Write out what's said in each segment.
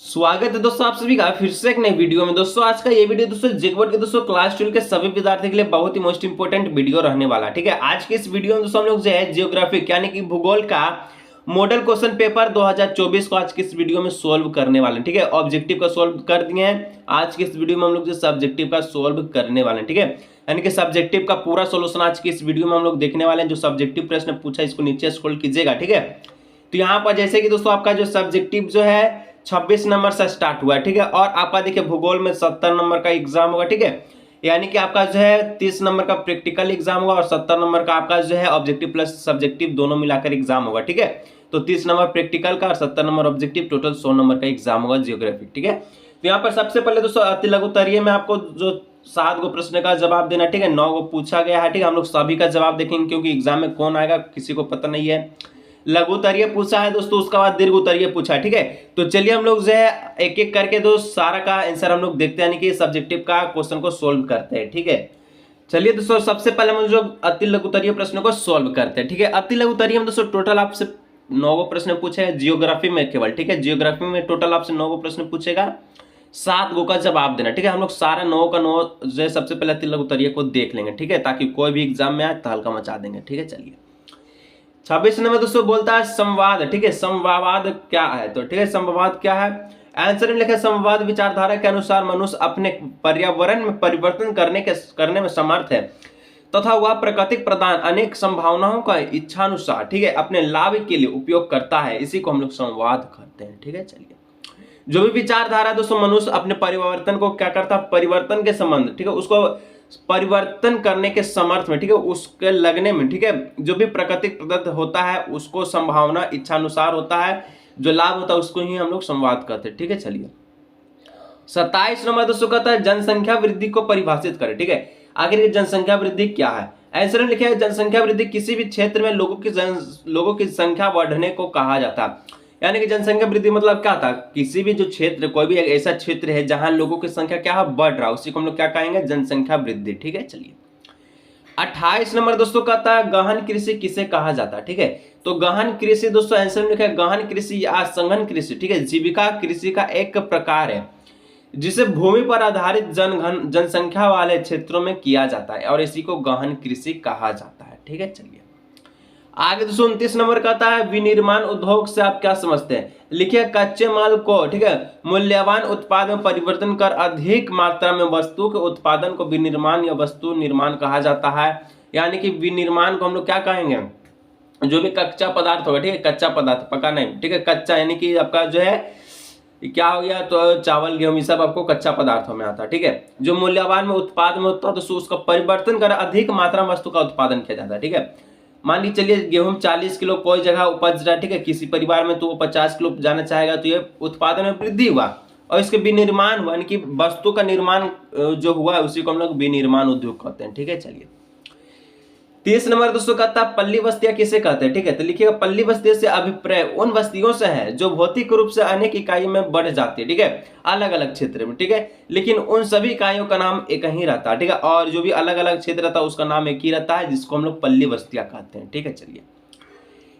स्वागत है दोस्तों आप सभी का फिर से एक नई वीडियो में। दोस्तों आज का ये वीडियो दोस्तों जेकबोर्ड के दोस्तों क्लास 12 के सभी विद्यार्थियों के लिए बहुत ही मोस्ट इंपोर्टेंट वीडियो रहने वाला है। ठीक है, आज के इस वीडियो में दोस्तों हम लोग जो है जियोग्राफिक यानी कि भूगोल का मॉडल क्वेश्चन पेपर 2024 को आज के इस वीडियो में सोल्व करने वाले हैं। ठीक है, ऑब्जेक्टिव का सोल्व कर दिए हैं। आज के इस वीडियो में हम लोग जो सब्जेक्टिव का सोल्व करने वाले हैं। ठीक है, यानी कि सब्जेक्टिव का पूरा सोल्यूशन आज की इस वीडियो में हम लोग देखने वाले हैं। जो सब्जेक्टिव प्रश्न पूछा इसको नीचे स्क्रॉल कीजिएगा। ठीक है, तो यहाँ पर जैसे कि दोस्तों आपका जो सब्जेक्टिव जो है 26 नंबर से स्टार्ट हुआ है। ठीक है, और आपका देखिए भूगोल में 70 नंबर का एग्जाम होगा। ठीक है, यानी कि आपका जो है 30 नंबर का प्रैक्टिकल एग्जाम होगा और 70 नंबर का आपका जो है ऑब्जेक्टिव प्लस सब्जेक्टिव दोनों मिलाकर एग्जाम होगा। ठीक है, तो 30 नंबर प्रैक्टिकल का और 70 नंबर ऑब्जेक्टिव, टोटल 100 नंबर का एग्जाम होगा जियोग्राफिक। ठीक है, तो यहाँ पर सबसे पहले दोस्तों अति लघु उत्तरीय में आपको जो 7 गो प्रश्न का जवाब देना। ठीक है, 9 गो पूछा गया है। ठीक है, हम लोग सभी का जवाब देखेंगे क्योंकि एग्जाम में कौन आएगा किसी को पता नहीं है। लघु उत्तरीय पूछा है दोस्तों, उसके बाद दीर्घ उत्तरीय पूछा है। ठीक है, तो चलिए हम लोग जो है एक एक करके दोस्त सारा का आंसर हम लोग देखते हैं, यानी कि सब्जेक्टिव का क्वेश्चन को सोल्व करते हैं। ठीक है, चलिए दोस्तों सबसे पहले हम जो अति लघु उत्तरीय प्रश्नों को सोल्व करते हैं। ठीक है, अति लघु उत्तरीय में दोस्तों टोटल आपसे 9 गो प्रश्न पूछे हैं जियोग्राफी में केवल। ठीक है, जियोग्राफी में टोटल आपसे 9 गो प्रश्न पूछेगा, 7 गो का जवाब देना। ठीक है, हम लोग सारा 9 का 9 जो है सबसे पहले अति लघु उत्तरीय को देख लेंगे। ठीक है, ताकि कोई भी एग्जाम में आए तो हल्का मचा देंगे। ठीक है, चलिए 26 नंबर दोस्तों बोलता है संवाद। ठीक है, संवाद क्या है? तो ठीक है, संवाद क्या है? आंसर में लिखा संवाद विचारधारा के अनुसार मनुष्य अपने पर्यावरण में परिवर्तन करने में समर्थ है तथा वह प्राकृतिक प्रदान अनेक संभावनाओं का इच्छानुसार ठीक है अपने लाभ के लिए उपयोग करता है। इसी को हम लोग संवाद कहते हैं। ठीक है, चलिए जो भी विचारधारा दोस्तों मनुष्य अपने परिवर्तन को क्या करता है, परिवर्तन के संबंध ठीक है उसको परिवर्तन करने के समर्थ में ठीक है उसके लगने में ठीक है जो भी प्राकृतिक प्रदत्त होता है उसको संभावना इच्छानुसार होता है, जो लाभ होता है उसको ही हम लोग संवाद कहते हैं। ठीक है, चलिए 27 नंबर दोस्तों कहता है जनसंख्या वृद्धि को परिभाषित करें। ठीक है, आखिर जनसंख्या वृद्धि क्या है? आंसर में लिखा है जनसंख्या वृद्धि किसी भी क्षेत्र में लोगों की संख्या बढ़ने को कहा जाता है। यानी कि जनसंख्या वृद्धि मतलब क्या था, किसी भी जो क्षेत्र कोई भी एक ऐसा क्षेत्र है जहां लोगों की संख्या क्या है बढ़ रहा है, उसी को हम लोग क्या कहेंगे जनसंख्या वृद्धि। ठीक है, चलिए 28 नंबर दोस्तों कहता है गहन कृषि किसे कहा जाता है? ठीक है, तो गहन कृषि दोस्तों आंसर में लिखा है गहन कृषि या सघन कृषि ठीक है जीविका कृषि का एक प्रकार है जिसे भूमि पर आधारित जनसंख्या वाले क्षेत्रों में किया जाता है और इसी को गहन कृषि कहा जाता है। ठीक है, चलिए आगे 29 नंबर कहता है विनिर्माण उद्योग से आप क्या समझते हैं? लिखिए कच्चे माल को ठीक है मूल्यवान उत्पाद में परिवर्तन कर अधिक मात्रा में वस्तु के उत्पादन को विनिर्माण या वस्तु निर्माण कहा जाता है। यानी कि विनिर्माण को हम लोग क्या कहेंगे, जो भी कच्चा पदार्थ होगा ठीक है कच्चा पदार्थ पका नहीं ठीक है कच्चा यानी कि आपका जो है क्या हो गया, तो चावल गेहूं ये सब आपको कच्चा पदार्थों में आता है। ठीक है, जो मूल्यवान में उत्पाद में होता है तो उसका परिवर्तन कर अधिक मात्रा में वस्तु का उत्पादन किया जाता है। ठीक है, मान लीजिए चलिए गेहूं 40 किलो कोई जगह उपज रहा है ठीक है किसी परिवार में, तो वो 50 किलो जाना चाहेगा तो ये उत्पादन में वृद्धि हुआ और इसके विनिर्माण हुआ, यानी कि वस्तु का निर्माण जो हुआ है उसी को हम लोग विनिर्माण उद्योग कहते हैं। ठीक है, चलिए 30 नंबर दोस्तों कहता है पल्ली बस्तियां किसे कहते हैं? ठीक है, तो लिखिएगा पल्ली बस्तियों से अभिप्राय उन बस्तियों से है जो भौतिक रूप से अनेक इकाइयों में बढ़ जाती है। ठीक है, अलग अलग क्षेत्र में ठीक है लेकिन उन सभी इकाइयों का नाम एक ही रहता है। ठीक है, और जो भी अलग अलग क्षेत्र रहता है उसका नाम एक ही रहता है जिसको हम लोग पल्ली बस्तियां कहते हैं। ठीक है, चलिए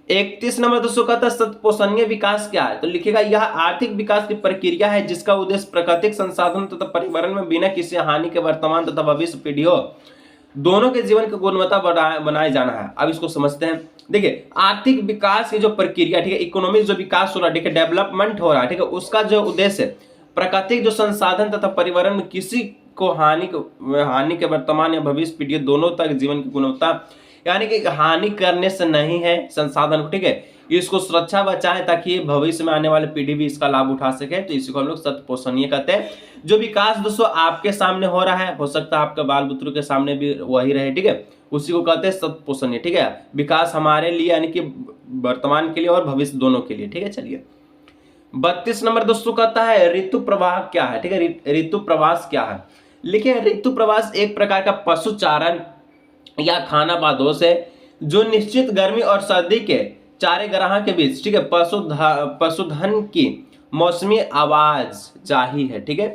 31 नंबर दोस्तों कहता है सतपोषणीय विकास क्या है? तो लिखिएगा यह आर्थिक विकास की प्रक्रिया है जिसका उद्देश्य प्राकृतिक संसाधन तथा पर्यावरण में बिना किसी हानि के वर्तमान तथा भविष्य पीढ़ियों दोनों के जीवन की गुणवत्ता बनाए जाना है। अब इसको समझते हैं। देखिए आर्थिक विकास की जो प्रक्रिया ठीक है इकोनॉमिक जो विकास हो रहा है ठीक है डेवलपमेंट हो रहा है ठीक है उसका जो उद्देश्य प्राकृतिक जो संसाधन तथा पर्यावरण में किसी को हानि के वर्तमान या भविष्य पीढ़ी दोनों तक जीवन की गुणवत्ता यानी कि हानि करने से नहीं है संसाधन को ठीक है इसको सुरक्षा बचाएं ताकि भविष्य में आने वाली पीढ़ी भी इसका लाभ उठा सके, तो इसी को हम लोग सतपोषणीय कहते हैं। जो विकास दोस्तों आपके सामने हो रहा है हो सकता है आपके बाल बुतरू के सामने भी वही रहे ठीक है उसी को कहते हैं सतपोषणीय। ठीक है, विकास हमारे लिए यानी कि वर्तमान के लिए और भविष्य दोनों के लिए। ठीक है, चलिए 32 नंबर दोस्तों कहता है ऋतु प्रवाह क्या है? ठीक है, ऋतु प्रवास क्या है? लिखिए ऋतु प्रवास एक प्रकार का पशुचारण या खानाबदोश है जो निश्चित गर्मी और सर्दी के चारे ग्रह के बीच ठीक है पशुधन की मौसमी आवाजाही है। ठीक है,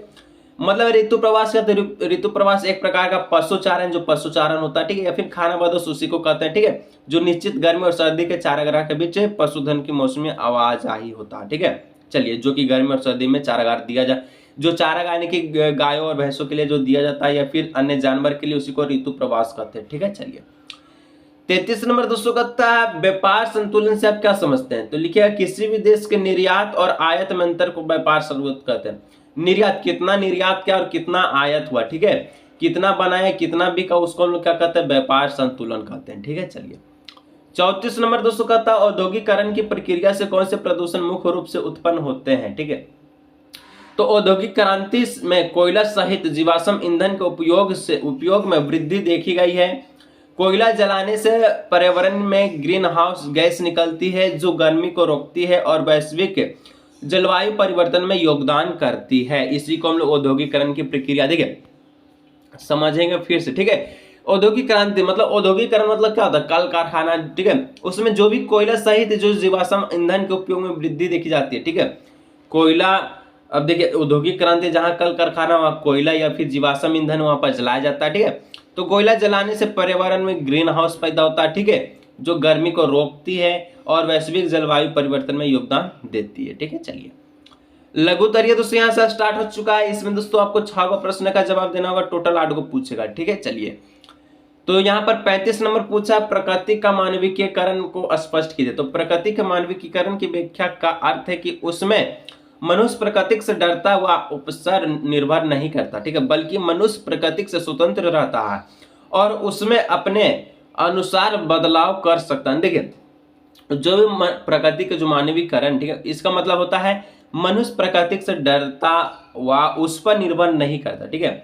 मतलब ऋतु प्रवास का ऋतु प्रवास एक प्रकार का पशुचारण जो पशुचारण होता है ठीक है या फिर खानाबदोश उसी को कहते हैं। ठीक है, जो निश्चित गर्मी और सर्दी के चारे ग्रह के बीच पशुधन की मौसमी आवाजाही होता है। ठीक है, चलिए, जो कि गर्मी और सर्दी में चारागाह दिया जाए, जो चारागाह यानी कि गायों और भैंसों के लिए जो दिया जाता है या फिर अन्य जानवर के लिए, उसी को ऋतु प्रवास कहते हैं। ठीक है, चलिए 33 नंबर दोस्तों कहता है व्यापार संतुलन से आप क्या समझते हैं? तो लिखिएगा किसी भी देश के निर्यात और आयात में अंतर को व्यापार संतुलन कहते हैं। निर्यात, कितना निर्यात किया और कितना आयात हुआ, ठीक है, कितना बनाया कितना बिका, उसको हम लोग क्या कहते हैं? व्यापार संतुलन कहते हैं। ठीक है, चलिए 34 नंबर दोस्तों कहता है औद्योगिकरण की प्रक्रिया से कौन से प्रदूषण मुख्य रूप से उत्पन्न होते हैं? ठीक है, तो औद्योगिक क्रांति में कोयला सहित जीवाश्म ईंधन के उपयोग में वृद्धि देखी गई है। कोयला जलाने से पर्यावरण में ग्रीन हाउस गैस निकलती है जो गर्मी को रोकती है और वैश्विक जलवायु परिवर्तन में योगदान करती है। इसी को हम लोग औद्योगिकरण की प्रक्रिया देखिए समझेंगे फिर से। ठीक है, औद्योगिक क्रांति मतलब औद्योगिकरण मतलब क्या होता है? कल कारखाना, ठीक है, उसमें जो भी कोयला सहित जो जीवाश्म ईंधन के उपयोग में वृद्धि देखी जाती है। ठीक है, कोयला, अब देखिए औद्योगिक क्रांति जहां कल कारखाना वहां कोयला या फिर जीवाश्म ईंधन वहां पर जलाया जाता है। ठीक है, तो कोयला जलाने से पर्यावरण में ग्रीन हाउस पैदा होता है। ठीक है, जो गर्मी को रोकती है और वैश्विक जलवायु परिवर्तन में योगदान देती है। ठीक है, चलिए लघुत्तरीय दोस्तों यहाँ से स्टार्ट हो चुका है। इसमें दोस्तों आपको 6 प्रश्न का जवाब देना होगा, टोटल 8 को पूछेगा। ठीक है, चलिए तो यहाँ पर 35 नंबर पूछा प्रकृति का मानविकीकरण को स्पष्ट कीजिए। तो प्रकृति के मानविकीकरण की व्याख्या का अर्थ है कि उसमें मनुष्य प्रकृति से डरता हुआ उपसर निर्भर नहीं करता। ठीक है, बल्कि मनुष्य प्रकृति से स्वतंत्र रहता है और उसमें अपने अनुसार बदलाव कर सकता है। देखिए जो भी प्रकृति का जो मानवीकरण, ठीक है, इसका मतलब होता है मनुष्य प्रकृति से डरता व उस पर निर्भर नहीं करता। ठीक है,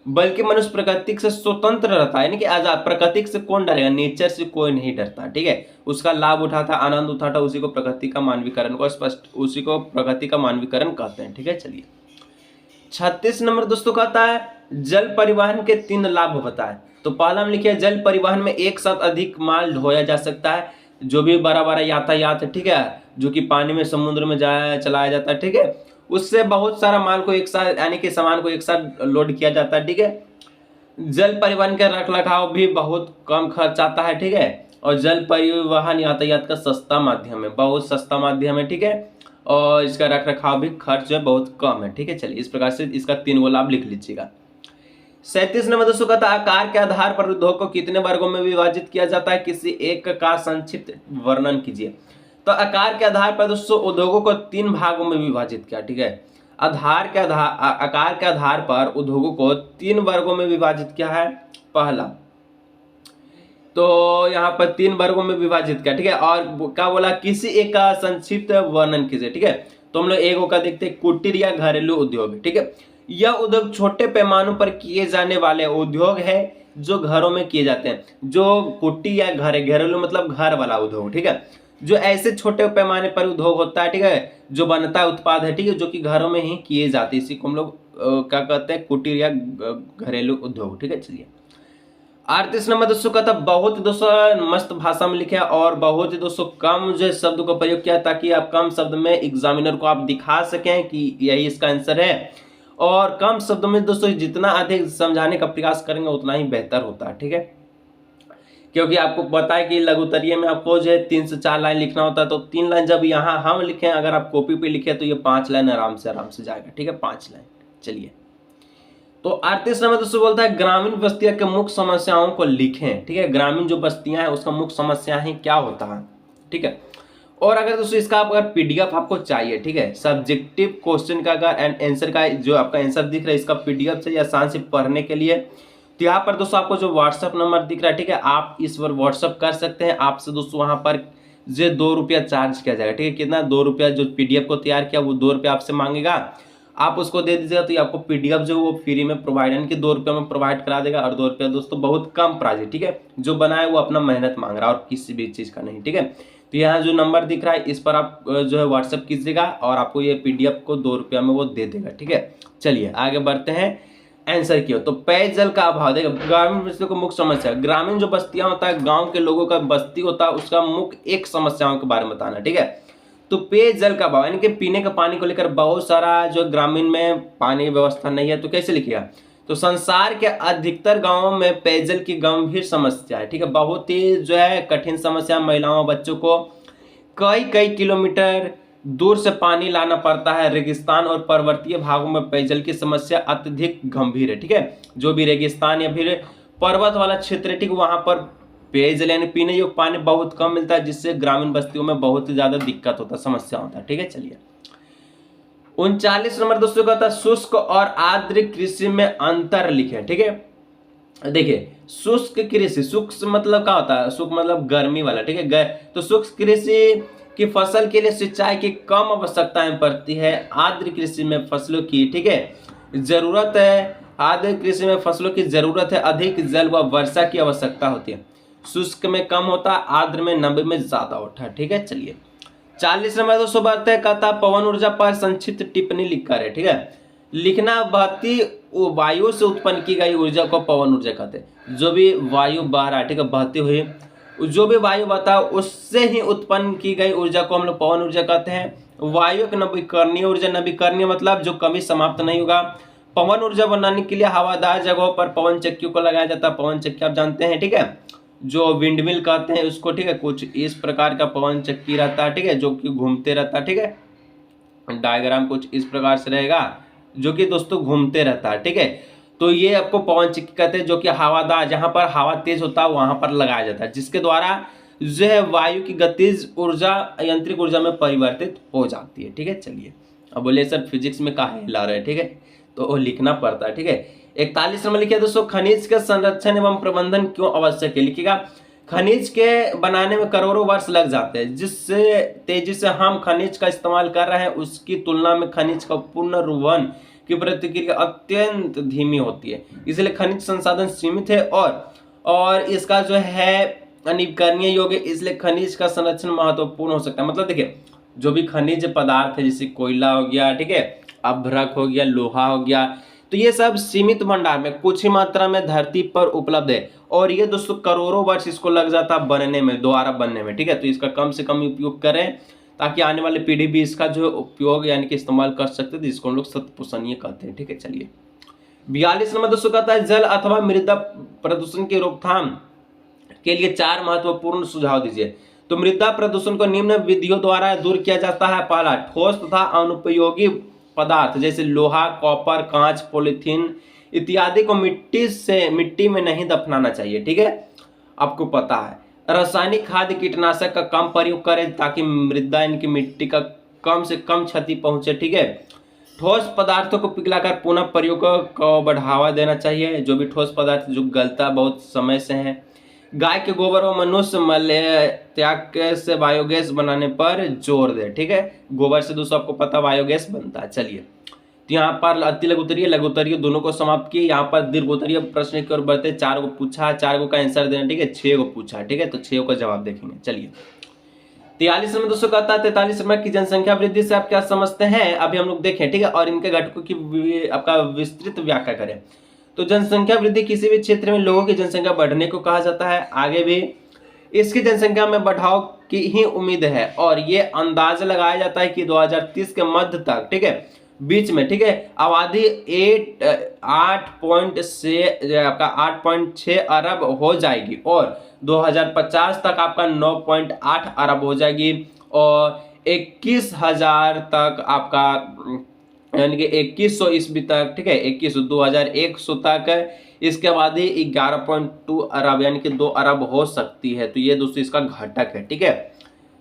बल्कि मनुष्य प्रकृति से स्वतंत्र रहता है, यानी कि आजाद। प्रकृति से कौन डरेगा? नेचर से कोई नहीं डरता। ठीक है, उसका लाभ उठाता, आनंद उठाता, उसी को प्रकृति का मानवीकरण को स्पष्ट, उसी को प्रकृति का मानवीकरण कहते हैं। ठीक है, चलिए 36 नंबर दोस्तों कहता है जल परिवहन के 3 लाभ बताएं। तो पहला हम लिखे जल परिवहन में एक साथ अधिक माल ढोया जा सकता है। जो भी बड़ा बड़ा यातायात है, ठीक है, जो कि पानी में समुद्र में चलाया जाता है। ठीक है, उससे बहुत सारा माल को एक साथ, यानी कि सामान को एक साथ लोड किया जाता है। ठीक है, जल परिवहन का रखरखाव भी बहुत कम खर्च आता है। ठीक है, और जल परिवहन यातायात का सस्ता माध्यम है, बहुत सस्ता माध्यम है। ठीक है, और इसका रखरखाव भी खर्च जो है बहुत कम है। ठीक है, चलिए इस प्रकार से इसका 3 लाभ लिख लीजिएगा। 37 नंबर दोस्तों कहता है आकार के आधार पर उद्योग को कितने वर्गों में विभाजित किया जाता है? किसी एक का संक्षिप्त वर्णन कीजिए। तो आकार के आधार पर दोस्तों उद्योगों को 3 भागों में विभाजित किया। ठीक है, आकार के आधार पर उद्योगों को 3 वर्गों में विभाजित किया है। पहला तो यहाँ पर 3 वर्गों में विभाजित किया। ठीक है, और क्या बोला? किसी एक का संक्षिप्त वर्णन कीजिए। ठीक है, तो हम लोग एक का देखते हैं, कुटीर या घरेलू उद्योग। ठीक है, यह उद्योग छोटे पैमानों पर किए जाने वाले उद्योग है जो घरों में किए जाते हैं। जो कुटीर या घरेलू मतलब घर वाला उद्योग। ठीक है, जो ऐसे छोटे पैमाने पर उद्योग होता है। ठीक है, जो बनता है उत्पाद है, ठीक है, जो कि घरों में ही किए जाते हैं, इसी को हम लोग क्या कहते हैं? कुटीर या घरेलू उद्योग। ठीक है, चलिए 38 नंबर दोस्तों कहता बहुत दोस्तों मस्त भाषा में लिखे और बहुत ही दोस्तों कम जो शब्द को प्रयोग किया ताकि आप कम शब्द में एग्जामिनर को आप दिखा सकें कि यही इसका आंसर है। और कम शब्दों में दोस्तों जितना अधिक समझाने का प्रयास करेंगे उतना ही बेहतर होता है। ठीक है, क्योंकि आपको पता है कि लघुत्तरीय में आपको जो है 3 से 4 लाइन लिखना होता है। तो 3 लाइन जब यहाँ हम लिखें, अगर आप कॉपी पे लिखे तो ये 5 लाइन आराम से जाएगा। ठीक है, 5 लाइन। चलिए तो 38 नंबर दोस्तों बोलता है ग्रामीण बस्तियों के मुख्य समस्याओं को लिखें। ठीक है, ग्रामीण जो बस्तियां हैं उसका मुख्य समस्याएं क्या होता है। ठीक है, और अगर दोस्तों इसका अगर पीडीएफ आपको चाहिए, ठीक है, सब्जेक्टिव क्वेश्चन का अगर आंसर का जो आपका आंसर दिख रहा है इसका पीडीएफ चाहिए आसान से पढ़ने के लिए, तो यहाँ पर दोस्तों आपको जो व्हाट्सअप नंबर दिख रहा है, ठीक है, आप इस पर व्हाट्सअप कर सकते हैं। आपसे दोस्तों वहाँ पर जो 2 रुपया चार्ज किया जाएगा। ठीक है, कितना? 2 रुपया। जो पीडीएफ को तैयार किया वो 2 रुपया आपसे मांगेगा, आप उसको दे दीजिएगा तो ये आपको पीडीएफ जो वो फ्री में प्रोवाइड, यानी कि 2 रुपये में प्रोवाइड करा देगा। और 2 रुपया दोस्तों बहुत कम प्राइस है। ठीक है, जो बनाए वो अपना मेहनत मांग रहा है और किसी भी चीज़ का नहीं। ठीक है, तो यहाँ जो नंबर दिख रहा है इस पर आप जो है व्हाट्सअप कीजिएगा और आपको ये पीडीएफ को 2 रुपया में वो दे देगा। ठीक है, चलिए आगे बढ़ते हैं। आंसर किया तो पेयजल का अभाव। देखो ग्रामीण बस्तियों को मुख्य समस्या, ग्रामीण जो बस्तियां होता है, गांव के लोगों का बस्ती होता है, उसका मुख्य एक समस्याओं के बारे में बताना। ठीक है, तो पेयजल का अभाव यानी कि पीने का पानी को लेकर बहुत सारा जो ग्रामीण में पानी व्यवस्था नहीं है। तो कैसे लिखिएगा? तो संसार के अधिकतर गांवों में पेयजल की गंभीर समस्या है। ठीक है, बहुत ही जो है कठिन समस्या, महिलाओं बच्चों को कई किलोमीटर दूर से पानी लाना पड़ता है। रेगिस्तान और पर्वतीय भागों में पेयजल की समस्या अत्यधिक गंभीर है। ठीक है, जो भी रेगिस्तान या फिर पर्वत वाला क्षेत्र है, ठीक, वहां पर पेयजल यानी पीने योग्य पानी बहुत कम मिलता है, जिससे ग्रामीण बस्तियों में बहुत ही ज्यादा दिक्कत होता है, समस्या होता है। ठीक है, चलिए 39 नंबर दोस्तों का था शुष्क और आर्द्र कृषि में अंतर लिखे। ठीक है, देखिए शुष्क कृषि, शुष्क मतलब क्या होता है, शुष्क मतलब गर्मी वाला। ठीक है, तो शुष्क कृषि की फसल के लिए सिंचाई की कम आवश्यकताएं पड़ती है। आर्द्र कृषि में फसलों की, ठीक है, जरूरत है, आर्द्र कृषि में फसलों की जरूरत है, अधिक जल व वर्षा की आवश्यकता होती है। शुष्क में कम होता, आर्द्र में 90 में ज्यादा होता है। ठीक है, चलिए 40 नंबर दोस्तों बात है, कहता पवन ऊर्जा पर संक्षिप्त टिप्पणी लिखकर है। ठीक है, लिखना बहती वायु से उत्पन्न की गई ऊर्जा को पवन ऊर्जा कहते हैं। जो भी वायु बह रहा है, ठीक है, बहती हुई जो भी वायु बहता है उससे ही उत्पन्न की गई ऊर्जा को हम लोग पवन ऊर्जा कहते हैं। वायु की नवीकरणीय ऊर्जा, नवीकरणीय मतलब जो कभी समाप्त नहीं होगा। पवन ऊर्जा बनाने के लिए हवादार जगहों पर पवन चक्कियों को लगाया जाता है। पवन चक्की आप जानते हैं, ठीक है, जो विंडमिल कहते हैं उसको। ठीक है, कुछ इस प्रकार का पवन चक्की रहता है, ठीक है, जो कि घूमते रहता है। ठीक है, डायग्राम कुछ इस प्रकार से रहेगा, जो कि दोस्तों घूमते रहता है। ठीक है, तो ये आपको पवन चक्की कहते हैं, जो कि हवादार, जहां पर हवा तेज होता है वहां पर लगाया जाता है, जिसके द्वारा जो है वायु की गतिज ऊर्जा यांत्रिक ऊर्जा में परिवर्तित हो जाती है। ठीक है, चलिए अब बोलिए सर फिजिक्स में काहे हिला रहे हैं, ठीक है, तो वो लिखना पड़ता है। ठीक है, 41 नंबर लिखिए दोस्तों, खनिज के संरक्षण एवं प्रबंधन क्यों आवश्यक है। लिखिएगा, खनिज के बनाने में करोड़ों वर्ष लग जाते हैं, जिससे तेजी से हम खनिज का इस्तेमाल कर रहे हैं उसकी तुलना में खनिज का पुनर्वहन की प्रतिक्रिया अत्यंत धीमी होती है। इसलिए खनिज संसाधन सीमित है और इसका जो है नवीकरणीय योग्य, इसलिए खनिज का संरक्षण महत्वपूर्ण हो सकता है। मतलब देखिए जो भी खनिज पदार्थ है, जैसे कोयला हो गया, ठीक है, अभ्रक हो गया, लोहा हो गया, तो ये सब सीमित भंडार में कुछ ही मात्रा में धरती पर उपलब्ध है और ये दोस्तों करोड़ों वर्ष इसको लग जाता है बनने में, दोबारा बनने में। ठीक है, तो इसका कम से कम उपयोग करें ताकि आने वाली पीढ़ी भी इसका जो उपयोग यानी कि इस्तेमाल कर सकते हैं, जिसको हम लोग सतपोषणीय कहते हैं। ठीक है, चलिए 42 नंबर दोस्तों कहता है जल अथवा मृदा प्रदूषण की रोकथाम के लिए 4 महत्वपूर्ण सुझाव दीजिए। तो मृदा प्रदूषण को निम्न विधियों द्वारा दूर किया जाता है। पहला, ठोस तथा अनुपयोगी पदार्थ जैसे लोहा, कॉपर, कांच, पॉलीथीन इत्यादि को मिट्टी में नहीं दफनाना चाहिए। ठीक है, आपको पता है। रासायनिक खाद्य कीटनाशक का कम प्रयोग करें ताकि मृदा इनकी मिट्टी का कम से कम क्षति पहुंचे। ठीक है, ठोस पदार्थों को पिघलाकर पुनः प्रयोग को बढ़ावा देना चाहिए। जो भी ठोस पदार्थ जो गलता बहुत समय से है। गाय के गोबर और मनुष्य मल त्याग से बायोगैस बनाने पर जोर दे। ठीक है, गोबर से दोस्तों आपको पता बायोगैस बनता है। चलिए तो यहाँ पर अति लघु उत्तरीय लघु उत्तरीय दोनों को समाप्त किए। यहाँ पर दीर्घ उत्तरीय प्रश्न की ओर बढ़ते, 4 को पूछा, 4 को का आंसर देना। ठीक है, 6 को पूछा। ठीक है, तो 6 का जवाब देखेंगे। चलिए 43 में दोस्तों कहता है 43 में की जनसंख्या वृद्धि से आप क्या समझते हैं, अभी हम लोग देखें। ठीक है, और इनके घटकों की आपका विस्तृत व्याख्या करें। तो जनसंख्या वृद्धि किसी भी क्षेत्र में लोगों की जनसंख्या बढ़ने को कहा जाता है। आगे भी इसकी जनसंख्या में बढ़ाव की ही उम्मीद है और ये अंदाजा लगाया जाता है कि 2030 के मध्य तक, ठीक है, बीच में, ठीक है, आबादी 8.6 अरब हो जाएगी और 2050 तक आपका 9.8 अरब हो जाएगी और 21,000 तक आपका यानी कि 2100 ईस्वी तक, ठीक है, 2100 तक इसके बाद ही 11.2 अरब यानी कि 2 अरब हो सकती है। तो ये दोस्तों इसका घटक है। ठीक है,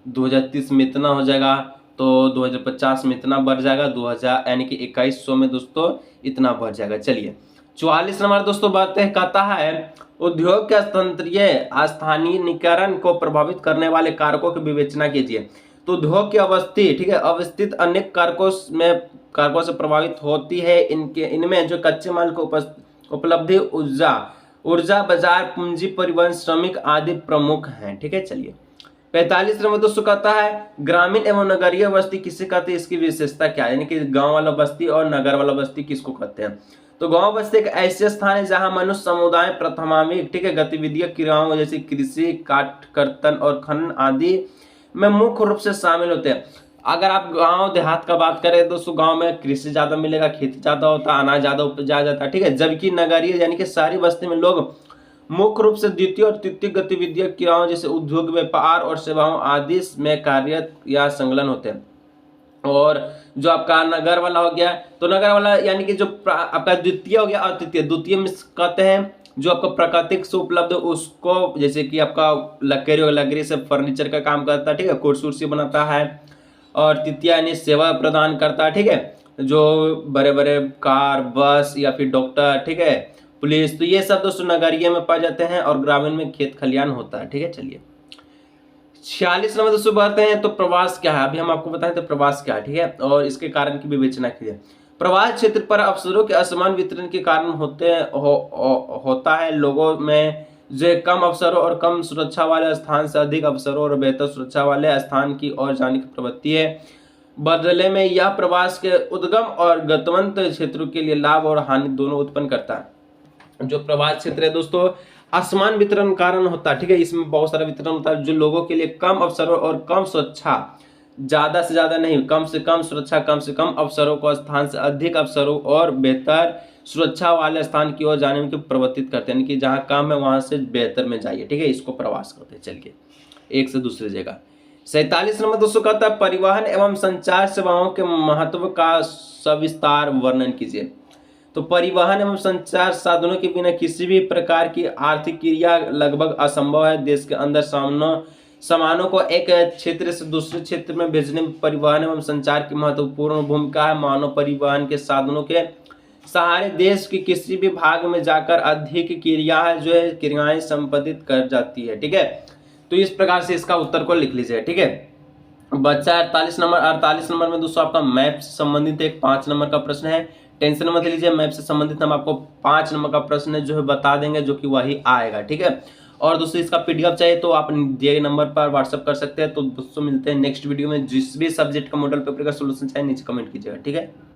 2030 में इतना हो जाएगा तो 2050 में इतना बढ़ जाएगा, 2000 यानी कि 2100 में दोस्तों इतना बढ़ जाएगा। चलिए 44 नंबर दोस्तों बात है, कहता है उद्योग के स्थानीयकरण को प्रभावित करने वाले कारकों की विवेचना कीजिए। तो उद्योग की अवस्थी, ठीक है, अवस्थित अनेक कारकों से प्रभावित होती है। इनमें जो कच्चे माल को उपलब्धि, ऊर्जा बाजार, पूंजी, परिवहन, श्रमिक आदि प्रमुख हैं। ठीक है, चलिए 45 नंबर दोस्तों कहता है ग्रामीण एवं नगरीय बस्ती किसे कहते हैं, इसकी विशेषता क्या है, यानी कि गांव वाला बस्ती और नगर वाला बस्ती किसको कहते हैं। तो गांव बस्ती एक ऐसे स्थान है जहां मनुष्य समुदाय प्राथमिक, ठीक है, गतिविधियां क्रियाओं जैसे कृषि, काट कर्तन और खनन आदि में मुख्य रूप से शामिल होते हैं। अगर आप गांव देहात का बात करें दोस्तों, गांव में कृषि ज्यादा मिलेगा, खेती ज्यादा होता है, अनाज ज्यादा उपजाया जाता है। ठीक है, जबकि नगरीय यानी कि शहरी बस्ती में लोग मुख्य रूप से द्वितीय और तृतीय गतिविधियां क्रियाओं जैसे उद्योग, व्यापार और सेवाओं आदि में कार्यरत या संलग्न होते हैं। और जो आपका नगर वाला हो गया, तो नगर वाला यानी कि जो आपका द्वितीय हो गया और तृतीय। द्वितीय में कहते हैं जो आपका प्राकृतिक से उपलब्ध उसको, जैसे कि आपका लकड़ी और लकड़ी से फर्नीचर का काम करता है, ठीक है, कुर्सी उर्सी बनाता है। और तृतीय यानी सेवा प्रदान करता है, ठीक है, जो बड़े बड़े कार, बस या फिर डॉक्टर, ठीक है, पुलिस, तो ये सब दोस्तों नगरीय में पाए जाते हैं और ग्रामीण में खेत खलियान होता है, ठीक है। चलिए 46 नंबर दोस्तों बढ़ते हैं, तो प्रवास क्या है, अभी हम आपको बताएं तो प्रवास क्या है, ठीक है, और इसके कारण की विवेचना कीजिए। प्रवास क्षेत्र पर अवसरों के असमान वितरण के कारण होता है। लोगों में जो कम अवसरों और कम सुरक्षा वाले स्थान से अधिक अवसरों और बेहतर सुरक्षा वाले स्थान की ओर जाने की प्रवृत्ति है। बदले में यह प्रवास के उद्गम और गंतव्य क्षेत्रों के लिए लाभ और हानि दोनों उत्पन्न करता है। जो प्रवास क्षेत्र है दोस्तों असमान वितरण कारण होता है, ठीक है, इसमें बहुत सारा वितरण होता है जो लोगों के लिए कम अवसरों और कम सुरक्षा, ज्यादा से ज्यादा नहीं, कम से कम सुरक्षा, कम से कम अवसरों को स्थान से अधिक अवसरों और बेहतर सुरक्षा वाले स्थान की ओर जाने में प्रवर्तित करते हैं, यानी कि जहां कम है वहां से बेहतर में जाइए, ठीक है, इसको प्रवास करते हैं। चलिए एक से दूसरी जगह। 47 नंबर दोस्तों कहता है परिवहन एवं संचार सेवाओं के महत्व का सविस्तार वर्णन कीजिए। तो परिवहन एवं संचार साधनों के बिना किसी भी प्रकार की आर्थिक क्रिया लगभग असंभव है। देश के अंदर सामानों को एक क्षेत्र से दूसरे क्षेत्र में भेजने में परिवहन एवं संचार की महत्वपूर्ण भूमिका है। मानव परिवहन के साधनों के सहारे देश के किसी भी भाग में जाकर अधिक क्रियाएं संपादित कर जाती है, ठीक है। तो इस प्रकार से इसका उत्तर को लिख लीजिए, ठीक है। बच्चा 48 नंबर में दोस्तों आपका मैप से संबंधित एक 5 नंबर का प्रश्न है। टेंशन मत लीजिए, मैप से संबंधित हम आपको 5 नंबर का प्रश्न जो है बता देंगे, जो कि वही आएगा, ठीक है। और दोस्तों इसका पीडीएफ चाहिए तो आप दिए नंबर पर व्हाट्सएप कर सकते हैं। तो दोस्तों मिलते हैं नेक्स्ट वीडियो में। जिस भी सब्जेक्ट का मॉडल पेपर का सोल्यूशन चाहिए नीचे कमेंट कीजिएगा, ठीक है।